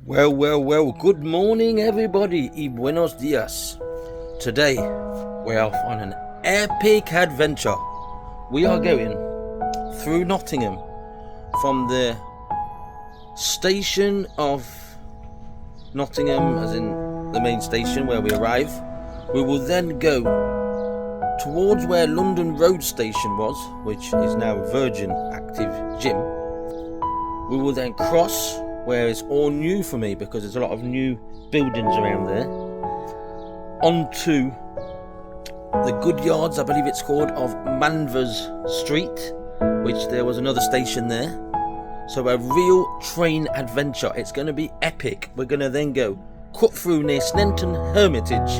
Well, good morning everybody y buenos dias. Today we're off on an epic adventure. We are going through Nottingham from the station of Nottingham, as in the main station where we arrive. We will then go towards where London Road Station was, which is now Virgin Active Gym. We will then cross where it's all new for me because there's a lot of new buildings around there, onto the Goodyards, I believe it's called, of Manvers Street, which there was another station there. So a real train adventure. It's going to be epic. We're going to then go cut through near Sneinton Hermitage,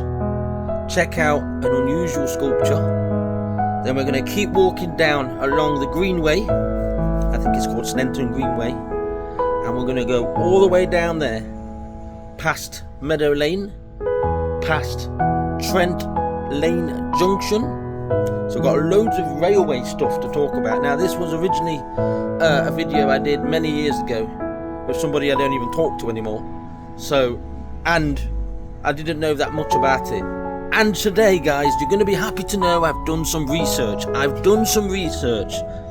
check out an unusual sculpture. Then we're going to keep walking down along the Greenway. I think it's called Sneinton Greenway. And we're going to go all the way down there, past Meadow Lane, past Trent Lane Junction. So we've got loads of railway stuff to talk about. Now this was originally a video I did many years ago with somebody I don't even talk to anymore. And I didn't know that much about it. And today, guys, you're going to be happy to know I've done some research.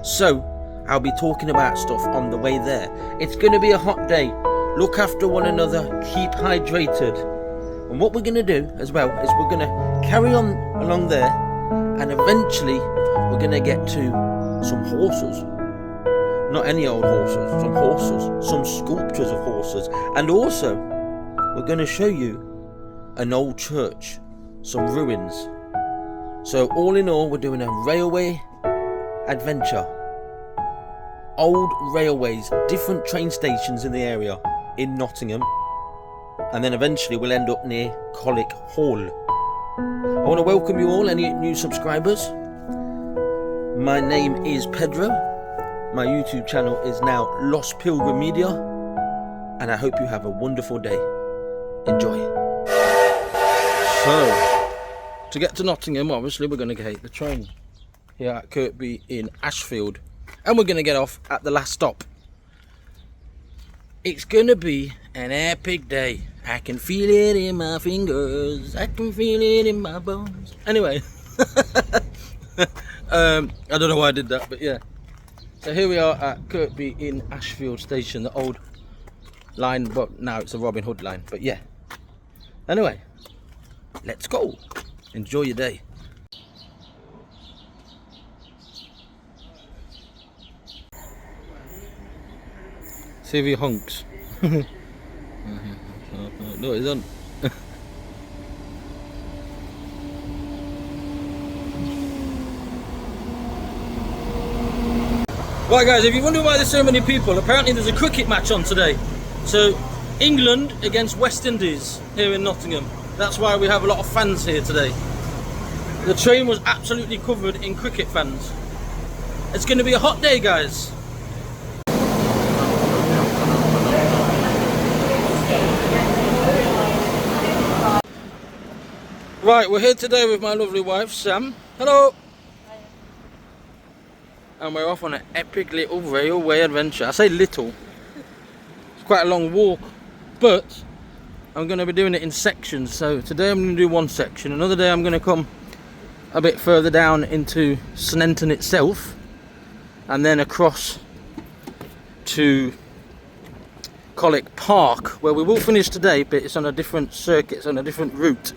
So I'll be talking about stuff on the way there. It's going to be a hot day. Look after one another. Keep hydrated. And what we're going to do as well is we're going to carry on along there, and eventually we're going to get to some horses. Not any old horses. Some horses. Some sculptures of horses. And also, we're going to show you an old church. Some ruins. So all in all, we're doing a railway adventure. Old railways, different train stations in the area in Nottingham, and then eventually we'll end up near Colwick Hall. I want to welcome you all, any new subscribers. My name is Pedro. My YouTube channel is now Lost Pilgrim Media, and I hope you have a wonderful day. Enjoy. So, to get to Nottingham, obviously we're going to take the train here at Kirkby in Ashfield. And we're going to get off at the last stop. It's going to be an epic day. I can feel it in my fingers. I can feel it in my bones. Anyway. I don't know why I did that, but yeah. So here we are at Kirkby in Ashfield Station. The old line, but now it's a Robin Hood line. But yeah. Anyway. Let's go. Enjoy your day. See if he honks. No, he's on. Right guys, if you wonder why there's so many people, apparently there's a cricket match on today. So, England against West Indies here in Nottingham. That's why we have a lot of fans here today. The train was absolutely covered in cricket fans. It's going to be a hot day, guys. Right, we're here today with my lovely wife, Sam. Hello! Hi. And we're off on an epic little railway adventure. I say little. It's quite a long walk, but I'm going to be doing it in sections. So today I'm going to do one section. Another day I'm going to come a bit further down into Sneinton itself, and then across to Colwick Park, where we will finish today, but it's on a different circuit, it's on a different route.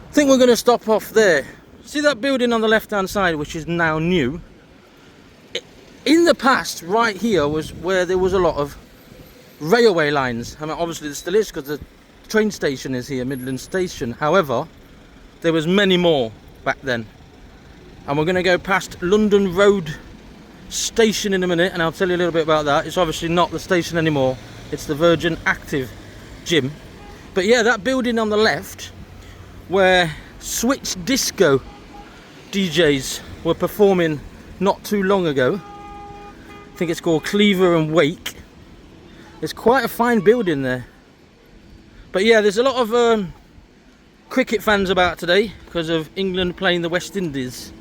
I think we're going to stop off there. See that building on the left hand side, which is now new? In the past, right here was where there was a lot of railway lines. I mean, obviously there still is because the train station is here, Midland Station. However, there was many more back then. And we're going to go past London Road Station in a minute, and I'll tell you a little bit about that. It's obviously not the station anymore. It's the Virgin Active Gym. But yeah, that building on the left, where Switch Disco DJs were performing not too long ago. I think it's called Cleaver and Wake. It's quite a fine building there. But yeah, there's a lot of cricket fans about today because of England playing the West Indies.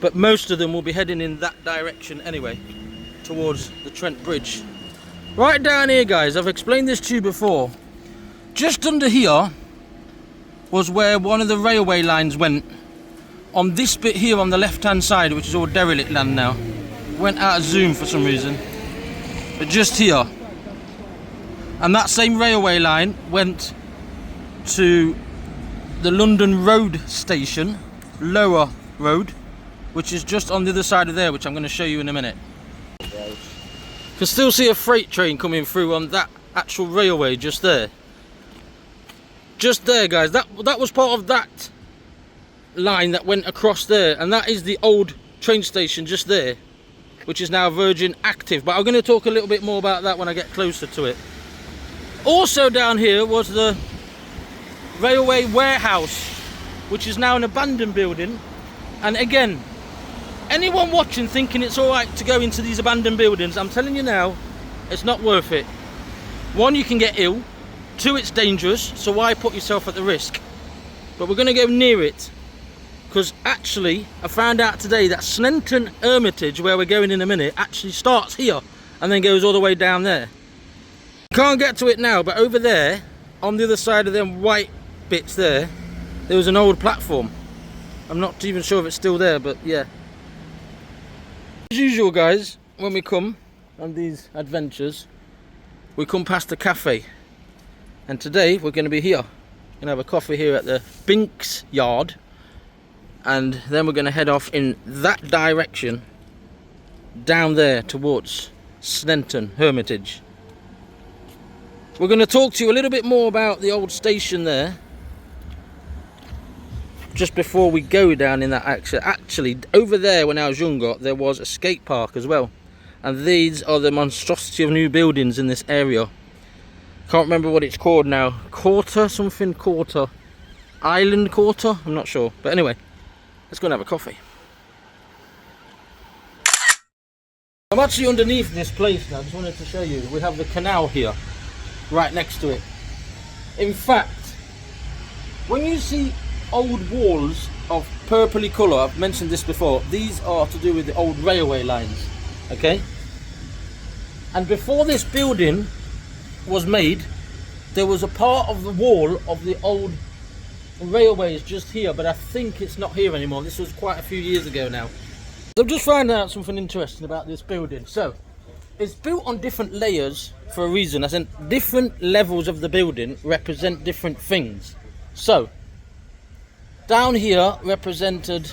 But most of them will be heading in that direction anyway, towards the Trent Bridge. Right down here, guys, I've explained this to you before. Just under here was where one of the railway lines went. On this bit here on the left hand side, which is all derelict land now. Went out of zoom for some reason. But just here. And that same railway line went to the London Road station, Lower Road, which is just on the other side of there, which I'm going to show you in a minute. You can still see a freight train coming through on that actual railway just there. Just there, guys. That was part of that line that went across there, and that is the old train station just there, which is now Virgin Active. But I'm going to talk a little bit more about that when I get closer to it. Also down here was the railway warehouse, which is now an abandoned building. And again, anyone watching thinking it's alright to go into these abandoned buildings, I'm telling you now, it's not worth it. One, you can get ill. Two, it's dangerous, so why put yourself at the risk? But we're going to go near it, because actually I found out today that Sneinton Hermitage, where we're going in a minute, actually starts here and then goes all the way down there. Can't get to it now, but over there on the other side of them white bits there was an old platform. I'm not even sure if it's still there, but yeah. As usual, guys, when we come on these adventures, we come past the cafe, and today we're going to be here. We're going to have a coffee here at the Binks Yard, and then we're going to head off in that direction down there towards Sneinton Hermitage. We're going to talk to you a little bit more about the old station there just before we go down in that action. Actually, over there when I was younger, there was a skate park as well, and these are the monstrosity of new buildings in this area. Can't remember what it's called now. Quarter Island Quarter, I'm not sure, but anyway, let's go and have a coffee. I'm actually underneath this place now. I just wanted to show you. We have the canal here right next to it. In fact, when you see old walls of purpley colour, I've mentioned this before, these are to do with the old railway lines, okay? And before this building was made, there was a part of the wall of the old railways just here, but I think it's not here anymore. This was quite a few years ago now. So I'm just finding out something interesting about this building. So it's built on different layers for a reason. I think different levels of the building represent different things. So down here represented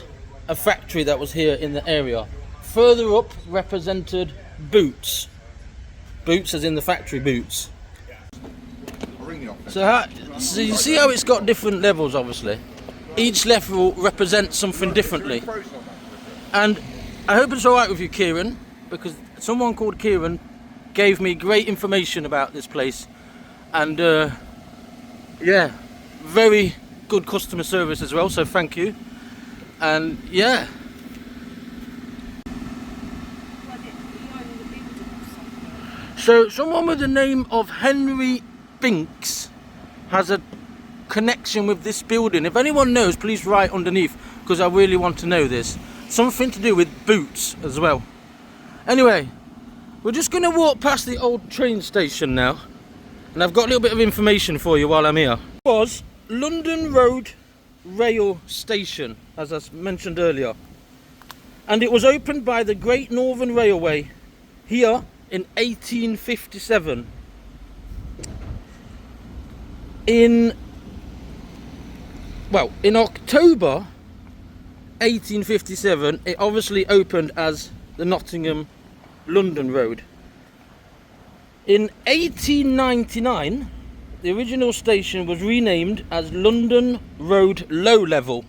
a factory that was here in the area. Further up represented boots. Boots as in the factory boots. So you see how it's got different levels, obviously. Each level represents something differently. And I hope it's alright with you, Kieran, because someone called Kieran gave me great information about this place. And yeah, very good customer service as well, so thank you. And yeah. So someone with the name of Henry Binks has a connection with this building. If anyone knows, please write underneath, because I really want to know this. Something to do with boots as well. Anyway, we're just going to walk past the old train station now, and I've got a little bit of information for you while I'm here. It was London Road Rail Station, as I mentioned earlier, and it was opened by the Great Northern Railway here in 1857. In October 1857, it obviously opened as the Nottingham London Road. In 1899, the original station was renamed as London Road Low Level.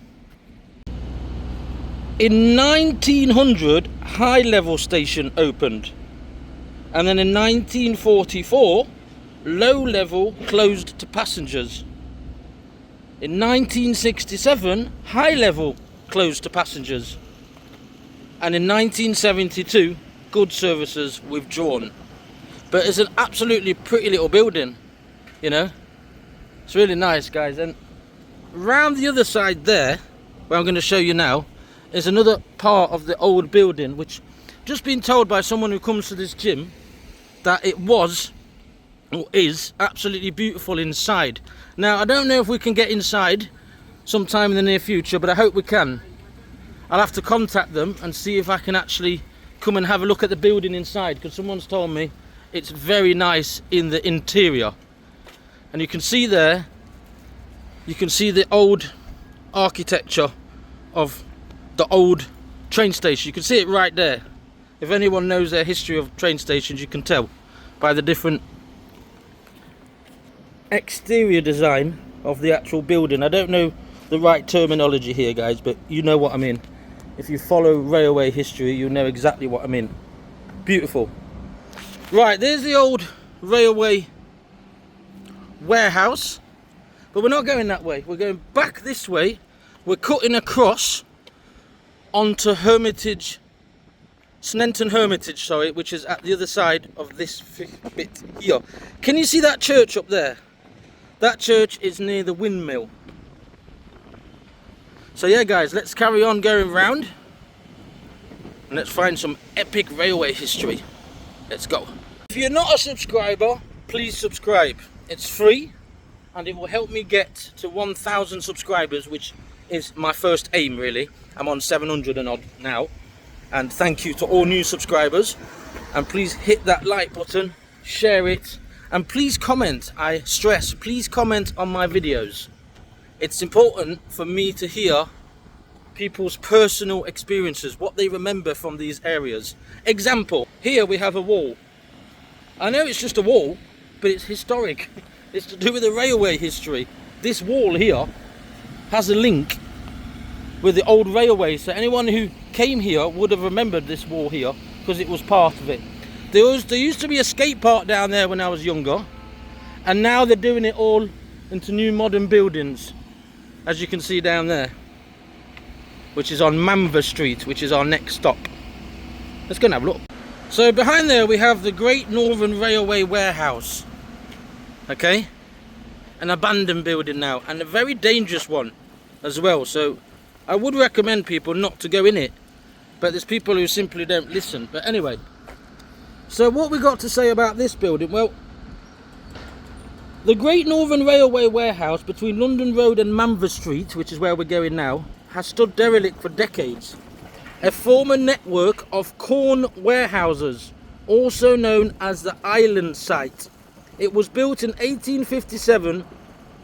In 1900, High Level Station opened, and then in 1944, Low Level closed to passengers. In 1967, High Level closed to passengers, and in 1972, goods services withdrawn. But it's an absolutely pretty little building, you know. It's really nice, guys. And round the other side there, where I'm going to show you now, is another part of the old building, which just been told by someone who comes to this gym that it was, or is, absolutely beautiful inside. Now, I don't know if we can get inside sometime in the near future, but I hope we can. I'll have to contact them and see if I can actually come and have a look at the building inside, because someone's told me it's very nice in the interior. And you can see there, you can see the old architecture of the old train station. You can see it right there. If anyone knows their history of train stations, you can tell by the different exterior design of the actual building. I don't know the right terminology here, guys, but you know what I mean. If you follow railway history, you know exactly what I mean. Beautiful. Right, there's the old railway warehouse, but we're not going that way. We're going back this way. We're cutting across onto Hermitage, Sneinton Hermitage, sorry, which is at the other side of this bit here. Can you see that church up there? That church is near the windmill. So yeah, guys, let's carry on going round and let's find some epic railway history. Let's go. If you're not a subscriber, please subscribe. It's free and it will help me get to 1,000 subscribers, which is my first aim, really. I'm on 700 and odd now. And thank you to all new subscribers. And please hit that like button, share it, and please comment. I stress, please comment on my videos. It's important for me to hear people's personal experiences, what they remember from these areas. Example, here we have a wall. I know it's just a wall, but it's historic. It's to do with the railway history. This wall here has a link with the old railway, so anyone who came here would have remembered this wall here because it was part of it. There used to be a skate park down there when I was younger, and now they're doing it all into new modern buildings, as you can see down there, which is on Manvers Street, which is our next stop. Let's go and have a look. So behind there we have the Great Northern Railway warehouse. Okay, an abandoned building now, and a very dangerous one as well, so I would recommend people not to go in it, but there's people who simply don't listen. But anyway, so what we got to say about this building? Well, the Great Northern Railway warehouse between London Road and Manvers Street, which is where we're going now, has stood derelict for decades. A former network of corn warehouses, also known as the Island site. It was built in 1857,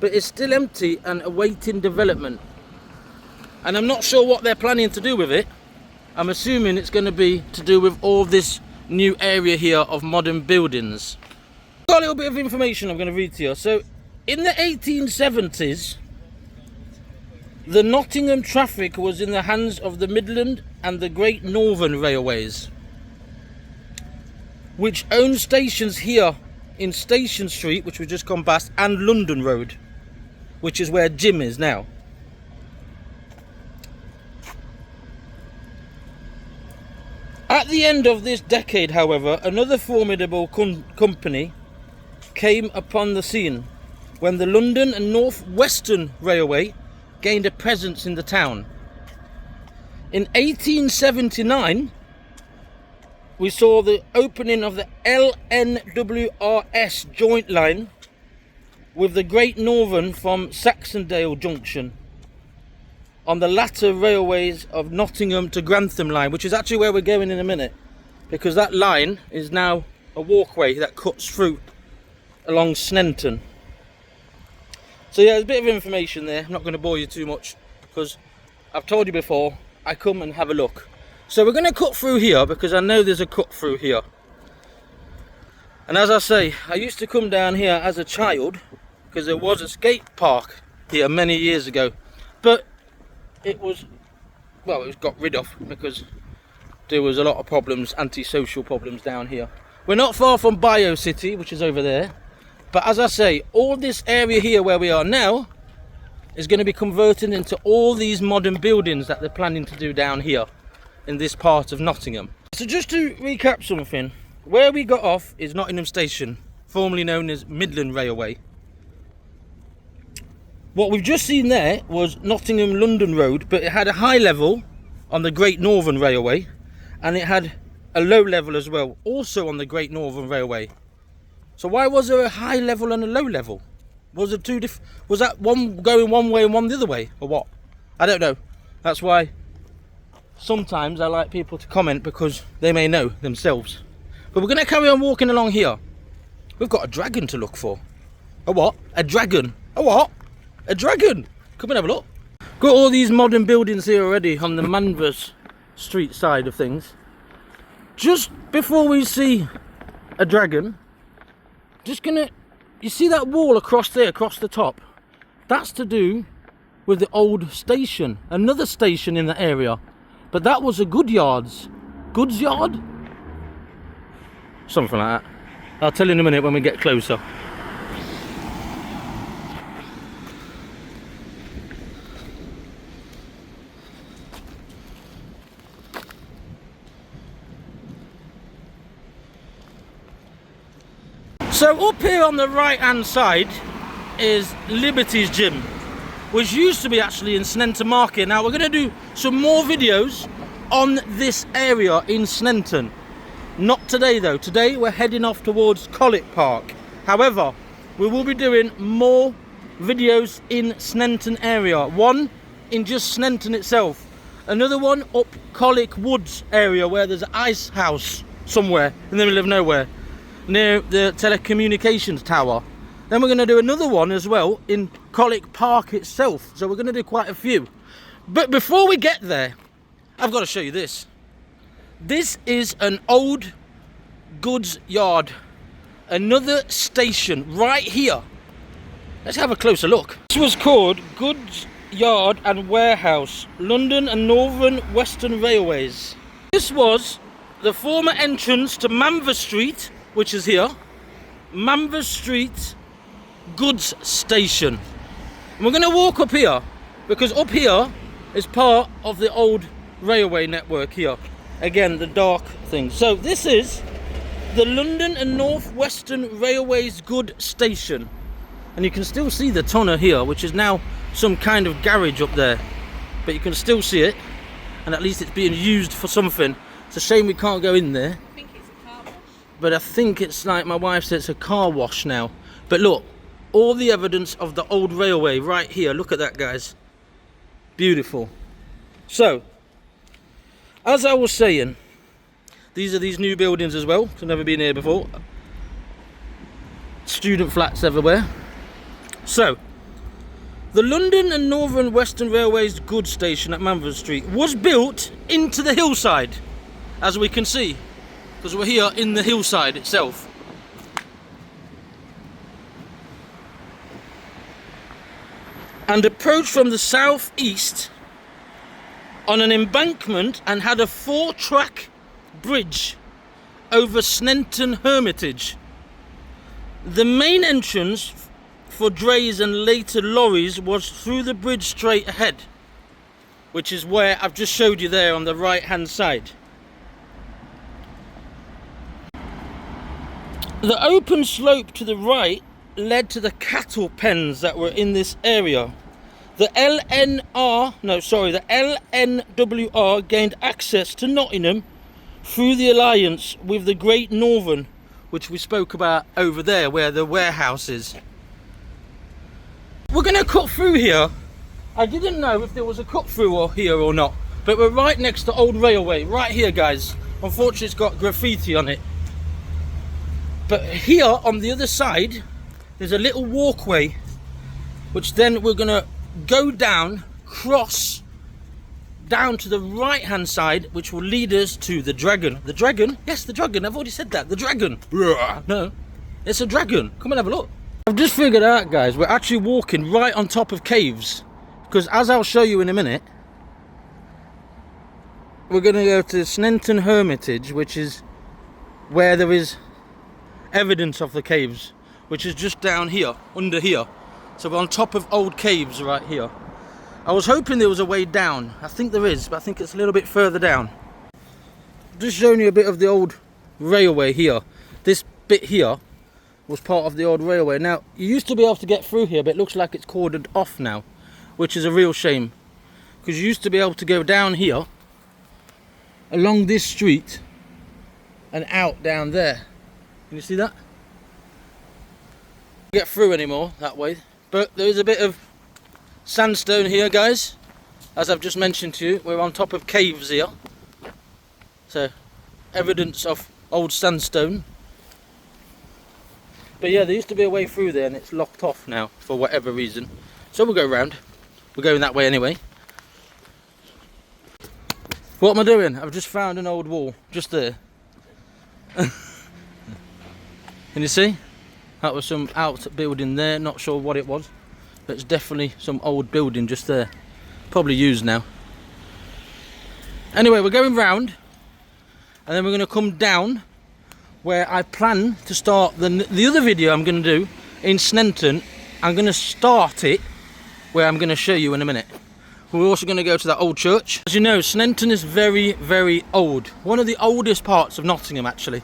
but is still empty and awaiting development. And I'm not sure what they're planning to do with it. I'm assuming it's going to be to do with all this new area here of modern buildings. Got a little bit of information I'm going to read to you. So, in the 1870s, the Nottingham traffic was in the hands of the Midland and the Great Northern Railways, which owned stations here in Station Street, which we've just gone past, and London Road, which is where Jim is now. At the end of this decade, however, another formidable company came upon the scene when the London and North Western Railway gained a presence in the town. In 1879, we saw the opening of the LNWRS joint line with the Great Northern from Saxondale Junction on the latter railways of Nottingham to Grantham line, which is actually where we're going in a minute, because that line is now a walkway that cuts through along Sneinton. So yeah, there's a bit of information there. I'm not going to bore you too much because I've told you before, I come and have a look. So we're going to cut through here because I know there's a cut through here. And as I say, I used to come down here as a child because there was a skate park here many years ago, but it was got rid of because there was a lot of problems, antisocial problems down here. We're not far from Bio City, which is over there, but as I say, all this area here where we are now is going to be converted into all these modern buildings that they're planning to do down here in this part of Nottingham. So just to recap something, where we got off is Nottingham Station, formerly known as Midland Railway. What we've just seen there was Nottingham London Road, but it had a high level on the Great Northern Railway, and it had a low level as well, also on the Great Northern Railway. So why was there a high level and a low level? Was it two different? Was that one going one way and one the other way, or what? I don't know. That's why sometimes I like people to comment, because they may know themselves. But we're going to carry on walking along here. We've got a dragon to look for. A what? A dragon. A what? A dragon. Come and have a look. Got all these modern buildings here already on the Manvers Street side of things. Just before we see a dragon, just gonna, you see that wall across there, across the top? That's to do with the old station, another station in the area. But that was a goods yard? Something like that. I'll tell you in a minute when we get closer. So up here on the right hand side is Liberty's Gym, which used to be actually in Sneinton Market. Now we're going to do some more videos on this area in Sneinton. Not today though. Today we're heading off towards Colwick Park. However, we will be doing more videos in Sneinton area. One in just Sneinton itself. Another one up Colwick Woods area, where there's an ice house somewhere in the middle of nowhere, near the telecommunications tower. Then we're going to do another one as well in Colwick Park itself. So we're going to do quite a few. But before we get there, I've got to show you this. This is an old goods yard. Another station right here. Let's have a closer look. This was called Goods Yard and Warehouse, London and Northern Western Railways. This was the former entrance to Manvers Street, which is here. Manvers Street Goods Station. And we're going to walk up here, because up here is part of the old railway network here. Again, the dark thing. So this is the London and North Western Railways Goods Station. And you can still see the tunnel here, which is now some kind of garage up there. But you can still see it, and at least it's being used for something. It's a shame we can't go in there. I think it's a car wash. But I think it's, like my wife said, it's a car wash now. But look, all the evidence of the old railway right here. Look at that, guys. Beautiful. So, as I was saying, these are these new buildings as well. I've never been here before. Student flats everywhere. So, the London and Northern Western Railways Goods Station at Manvers Street was built into the hillside, as we can see, because we're here in the hillside itself. And approached from the southeast on an embankment, and had a 4-track bridge over Sneinton Hermitage. The main entrance for drays and later lorries was through the bridge straight ahead, which is where I've just showed you there on the right hand side. The open slope to the right led to the cattle pens that were in this area. The LNWR gained access to Nottingham through the alliance with the Great Northern, which we spoke about over there, where the warehouse is. We're going to cut through here. I didn't know if there was a cut through here or not, but we're right next to Old Railway, right here, guys. Unfortunately, it's got graffiti on it. But here on the other side, there's a little walkway, which then we're going to go down, cross down to the right hand side, which will lead us to the dragon. The dragon? Yes, the dragon. I've already said that. The dragon. No, it's a dragon. Come and have a look. I've just figured out, guys, we're actually walking right on top of caves, because as I'll show you in a minute, we're going to go to Sneinton Hermitage, which is where there is evidence of the caves, which is just down here, under here. So we're on top of old caves right here. I was hoping there was a way down. I think there is, but I think it's a little bit further down. Just showing you a bit of the old railway here. This bit here was part of the old railway. Now, you used to be able to get through here, but it looks like it's cordoned off now, which is a real shame, because you used to be able to go down here along this street and out down there. Can you see that? Can't get through anymore that way, but there is a bit of sandstone here, guys. As I've just mentioned to you, we're on top of caves here, so evidence of old sandstone. But yeah, there used to be a way through there and it's locked off now for whatever reason, so we'll go round. We're going that way anyway. What am I doing? I've just found an old wall just there. Can you see? That was some out building there, not sure what it was, but it's definitely some old building just there, probably used now. Anyway, we're going round and then we're going to come down where I plan to start the other video I'm going to do in Sneinton. I'm going to start it where I'm going to show you in a minute. We're also going to go to that old church. As you know, Sneinton is very, very old. One of the oldest parts of Nottingham, actually.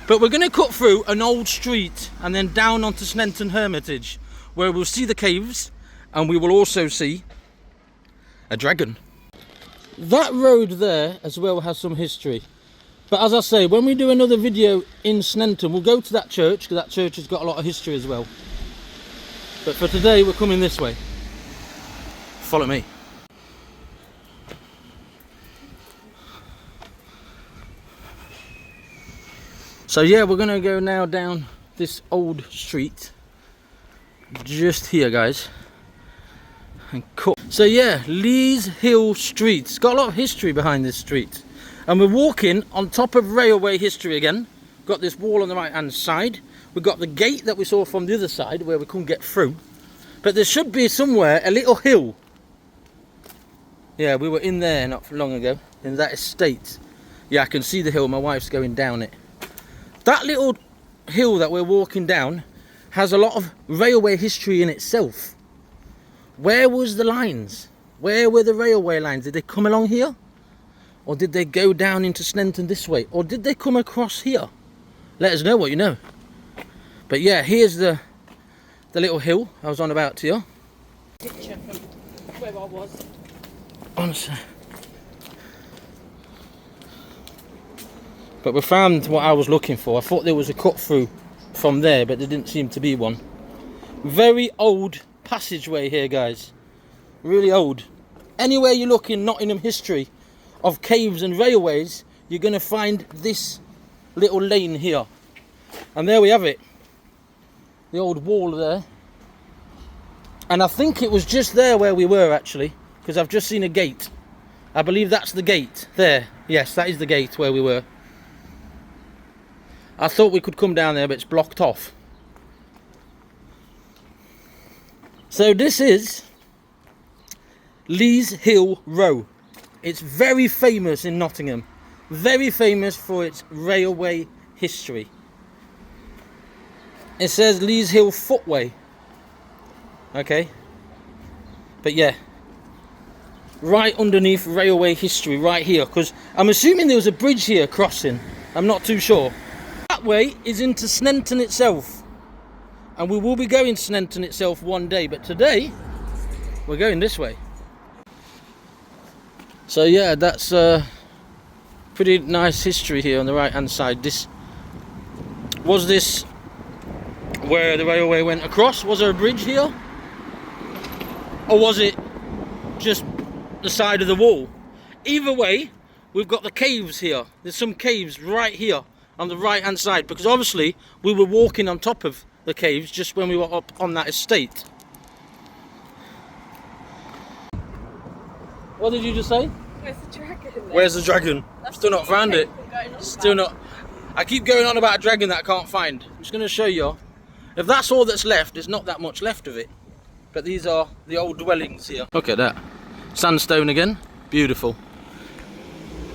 But we're going to cut through an old street and then down onto Sneinton Hermitage, where we'll see the caves and we will also see a dragon. That road there as well has some history. But as I say, when we do another video in Sneinton, we'll go to that church, because that church has got a lot of history as well. But for today, we're coming this way. Follow me. So yeah, we're going to go now down this old street. Just here, guys. And cut. So yeah, Lees Hill Street. It's got a lot of history behind this street. And we're walking on top of railway history again. Got this wall on the right hand side. We've got the gate that we saw from the other side where we couldn't get through. But there should be somewhere a little hill. Yeah, we were in there not long ago, in that estate. Yeah, I can see the hill, my wife's going down it. That little hill that we're walking down has a lot of railway history in itself. Where was the lines? Where were the railway lines? Did they come along here? Or did they go down into Sneinton this way? Or did they come across here? Let us know what you know. But yeah, here's the little hill I was on about to you. Picture from where I was. Honestly. But we found what I was looking for. I thought there was a cut through from there, but there didn't seem to be one. Very old passageway here, guys. Really old. Anywhere you look in Nottingham history of caves and railways, you're going to find this little lane here. And there we have it. The old wall there. And I think it was just there where we were, actually, because I've just seen a gate. I believe that's the gate there. Yes, that is the gate where we were. I thought we could come down there, but it's blocked off. So this is Lees Hill Row. It's very famous in Nottingham. Very famous for its railway history. It says Lees Hill Footway. Okay. But yeah. Right underneath railway history, right here. Because I'm assuming there was a bridge here crossing. I'm not too sure. That way is into Sneinton itself. And we will be going to Sneinton itself one day. But today, we're going this way. So yeah, that's pretty nice history here on the right hand side. Was this where the railway went across? Was there a bridge here? Or was it just the side of the wall? Either way, we've got the caves here. There's some caves right here on the right hand side, because obviously we were walking on top of the caves just when we were up on that estate. What did you just say? Where's the dragon? Where's the dragon? Still not found it. Still not. I keep going on about a dragon that I can't find. I'm just going to show you. If that's all that's left, there's not that much left of it. But these are the old dwellings here. Look at that. Sandstone again. Beautiful.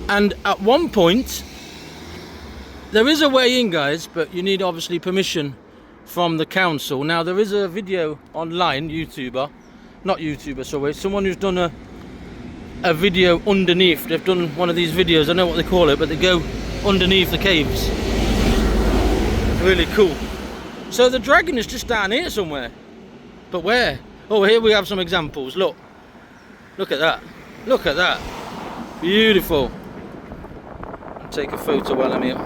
And at one point, there is a way in, guys, but you need obviously permission from the council. Now, there is a video online, someone who's done a video underneath. They've done one of these videos, I don't know what they call it, but they go underneath the caves. Really cool. So the dragon is just down here somewhere. But where? Oh, here we have some examples. Look at that. Look at that. Beautiful. I'll take a photo while I'm here.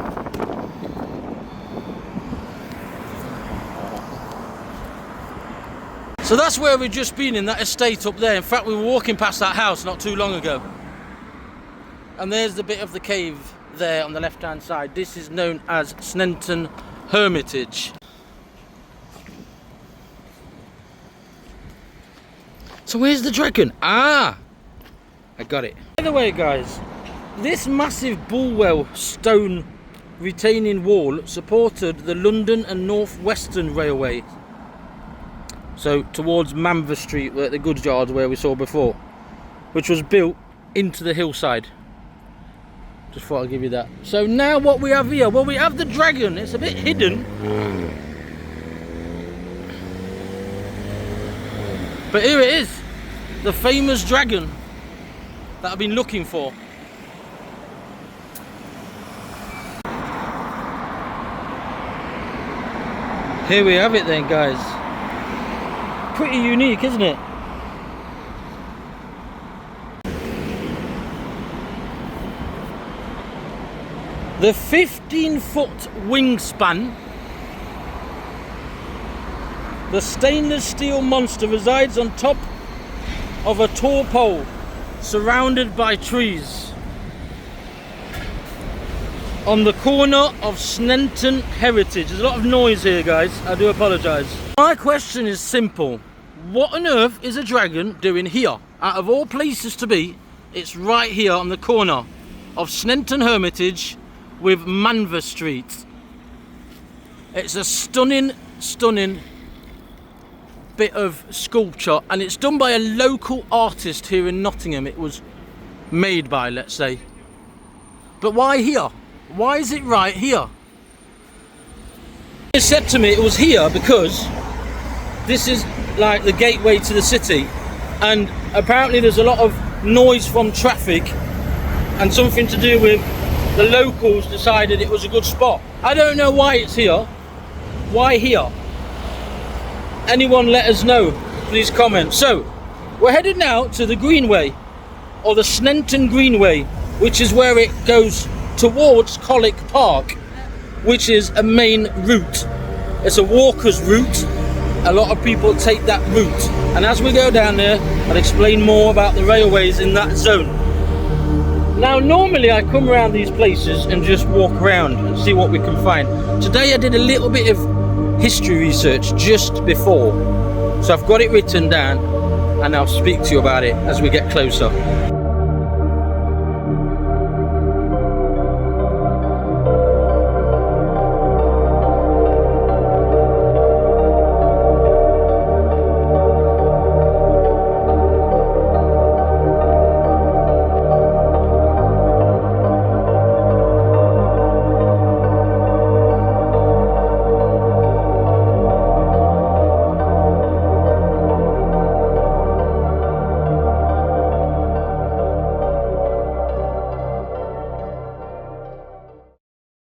So that's where we've just been, in that estate up there. In fact, we were walking past that house not too long ago. And there's the bit of the cave there on the left hand side. This is known as Sneinton Hermitage. So where's the dragon? Ah! I got it. By the way, guys, this massive Bulwell stone retaining wall supported the London and North Western Railway. So towards Manvers Street, where the goods yard where we saw before, which was built into the hillside. Just thought I'd give you that. So now what we have here? Well, we have the dragon. It's a bit hidden. But here it is. The famous dragon that I've been looking for. Here we have it then, guys. Pretty unique, isn't it? The 15-foot wingspan, the stainless steel monster resides on top of a tall pole surrounded by trees on the corner of Sneinton Heritage. There's a lot of noise here, guys. I do apologise. My question is simple. What on earth is a dragon doing here? Out of all places to be, it's right here on the corner of Sneinton Hermitage with Manvers Street. It's a stunning bit of sculpture, and it's done by a local artist here in Nottingham. It was made by, let's say. But why here? Why is it right here? It said to me it was here because this is like the gateway to the city, and apparently there's a lot of noise from traffic, and something to do with the locals decided it was a good spot. I don't know why it's here. Why here? Anyone let us know, please comment. So we're headed now to the Greenway, or the Sneinton Greenway, which is where it goes towards Colwick Park, which is a main route. It's a walker's route. A lot of people take that route, and as we go down there, I'll explain more about the railways in that zone. Now, normally I come around these places and just walk around and see what we can find. Today I did a little bit of history research just before, so I've got it written down, and I'll speak to you about it as we get closer.